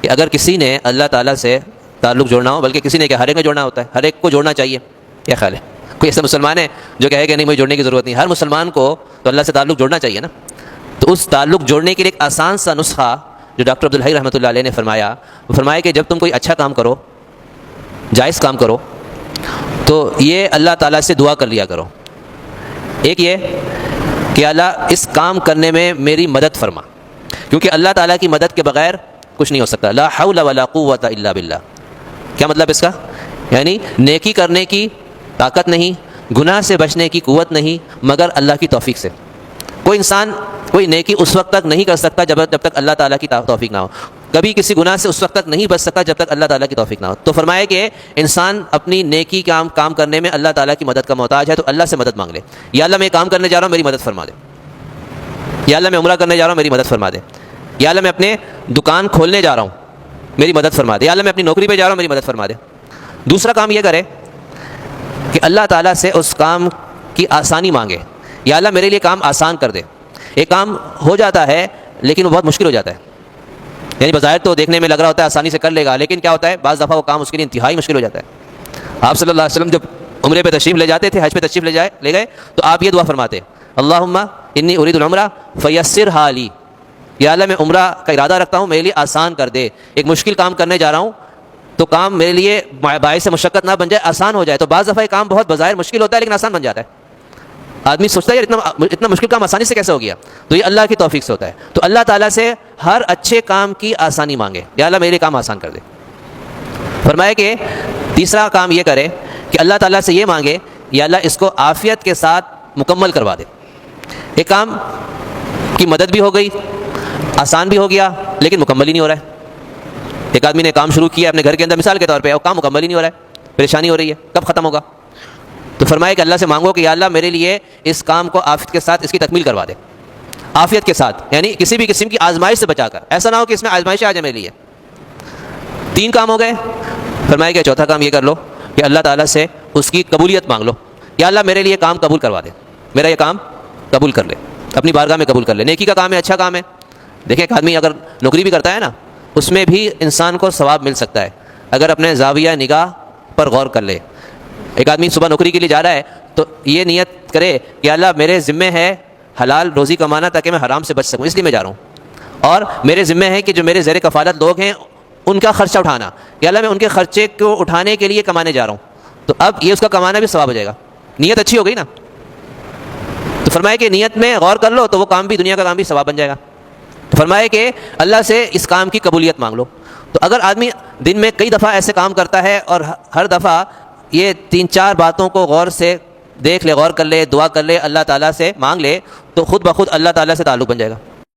کہ اگر کسی نے اللہ تعالیٰ سے تعلق جوڑنا ہو، بلکہ کسی نے کیا ہر ایک میں جوڑنا ہوتا ہے، ہر ایک کو جوڑنا چاہیے، کیا خیال ہے؟ کوئی ایسا مسلمان ہے جو کہے کہ نہیں مجھے جوڑنے کی ضرورت نہیں؟ ہر مسلمان کو تو اللہ سے تعلق جوڑنا چاہیے نا. تو اس تعلق جوڑنے کے لیے ایک آسان سا نسخہ جو ڈاکٹر عبدالحی رحمۃ اللہ علیہ نے فرمایا، وہ فرمایا کہ جب تم کوئی اچھا کام کرو، جائز کام کرو، تو یہ اللہ تعالیٰ سے دعا کر لیا کرو. ایک یہ کہ اللہ اس کام کرنے میں میری مدد فرما، کیونکہ اللہ تعالیٰ کی مدد کے بغیر کچھ نہیں ہو سکتا. لا حول ولا قوت الا باللہ. کیا مطلب اس کا؟ یعنی نیکی کرنے کی طاقت نہیں، گناہ سے بچنے کی قوت نہیں، مگر اللہ کی توفیق سے. کوئی انسان کوئی نیکی اس وقت تک نہیں کر سکتا جب تک اللہ تعالیٰ کی توفیق نہ ہو. کبھی کسی گناہ سے اس وقت تک نہیں بچ سکتا جب تک اللہ تعالیٰ کی توفیق نہ ہو. تو فرمایا کہ انسان اپنی نیکی کام کرنے میں اللہ تعالیٰ کی مدد کا محتاج ہے، تو اللہ سے مدد مانگ لے. یا اللہ میں کام کرنے جا رہا ہوں، میری مدد فرما دے. یا اللہ میں عمرہ کرنے جا رہا ہوں، میری مدد فرما دے. یا اللہ میں اپنے دکان کھولنے جا رہا ہوں، میری مدد فرما دے. یا اللہ میں اپنی نوکری پہ جا رہا ہوں، میری مدد فرما دے. دوسرا کام یہ کرے کہ اللہ تعالیٰ سے اس کام کی آسانی مانگے. یا اللہ میرے لیے کام آسان کر دے. ایک کام ہو جاتا ہے لیکن وہ بہت مشکل ہو جاتا ہے، یعنی بظاہر تو دیکھنے میں لگ رہا ہوتا ہے آسانی سے کر لے گا، لیکن کیا ہوتا ہے بعض دفعہ وہ کام اس کے لیے انتہائی مشکل ہو جاتا ہے. آپ صلی اللہ علیہ وسلم جب عمرے پہ تشریف لے جاتے تھے، حج پہ تشریف لے گئے تو آپ یہ دعا فرماتے، اللہم انی ارید العمرہ فیسرھا لی. یا اللہ میں عمرہ کا ارادہ رکھتا ہوں، میرے لیے آسان کر دے. ایک مشکل کام کرنے جا رہا ہوں تو کام میرے لیے باعث مشقت نہ بن جائے، آسان ہو جائے. تو بعض دفعہ یہ کام بہت بظاہر مشکل ہوتا ہے لیکن آسان بن جاتا ہے. آدمی سوچتا ہے یار اتنا مشکل کام آسانی سے کیسے ہو گیا؟ تو یہ اللہ کی توفیق سے ہوتا ہے. تو اللہ تعالیٰ سے ہر اچھے کام کی آسانی مانگے، یا اللہ میرے کام آسان کر دے. فرمایا کہ تیسرا کام یہ کرے کہ اللہ تعالیٰ سے یہ مانگے، یا اللہ اس کو عافیت کے ساتھ مکمل کروا دے. ایک کام کی مدد بھی ہو گئی، آسان بھی ہو گیا، لیکن مکمل ہی نہیں ہو رہا ہے. ایک آدمی نے کام شروع کیا اپنے گھر کے اندر مثال کے طور پہ، اور کام مکمل ہی نہیں ہو رہا ہے، پریشانی ہو رہی ہے کب ختم ہوگا. تو فرمایا کہ اللہ سے مانگو کہ یا اللہ میرے لیے اس کام کو عافیت کے ساتھ اس کی تکمیل کروا دے. عافیت کے ساتھ یعنی کسی بھی قسم کی آزمائش سے بچا کر، ایسا نہ ہو کہ اس میں آزمائش آ جائے میرے لیے. 3 کام ہو گئے. فرمایا کہ چوتھا کام یہ کر لو کہ اللہ تعالیٰ سے اس کی قبولیت مانگ لو. یا اللہ میرے لیے کام قبول کروا دے، میرا یہ کام قبول کر لے، اپنی بارگاہ میں قبول کر لے. نیکی کا کام ہے، اچھا کام ہے. دیکھیں ایک آدمی اگر نوکری بھی کرتا ہے نا، اس میں بھی انسان کو ثواب مل سکتا ہے اگر اپنے زاویہ نگاہ پر غور کر لے. ایک آدمی صبح نوکری کے لیے جا رہا ہے تو یہ نیت کرے کہ اللہ میرے ذمے ہے حلال روزی کمانا تاکہ میں حرام سے بچ سکوں، اس لیے میں جا رہا ہوں. اور میرے ذمے ہے کہ جو میرے زیر کفالت لوگ ہیں ان کا خرچہ اٹھانا، یا اللہ میں ان کے خرچے کو اٹھانے کے لیے کمانے جا رہا ہوں. تو اب یہ اس کا کمانا بھی ثواب ہو جائے گا، نیت اچھی ہو گئی نا. تو فرمایا کہ نیت میں غور کر لو تو وہ کام بھی، دنیا کا کام بھی ثواب بن جائے گا. تو فرمایا کہ اللہ سے اس کام کی قبولیت مانگ لو. تو اگر آدمی دن میں کئی دفعہ ایسے کام کرتا ہے اور ہر دفعہ یہ 3-4 باتوں کو غور سے دیکھ لے، غور کر لے، دعا کر لے، اللہ تعالیٰ سے مانگ لے، تو خود بخود اللہ تعالیٰ سے تعلق بن جائے گا.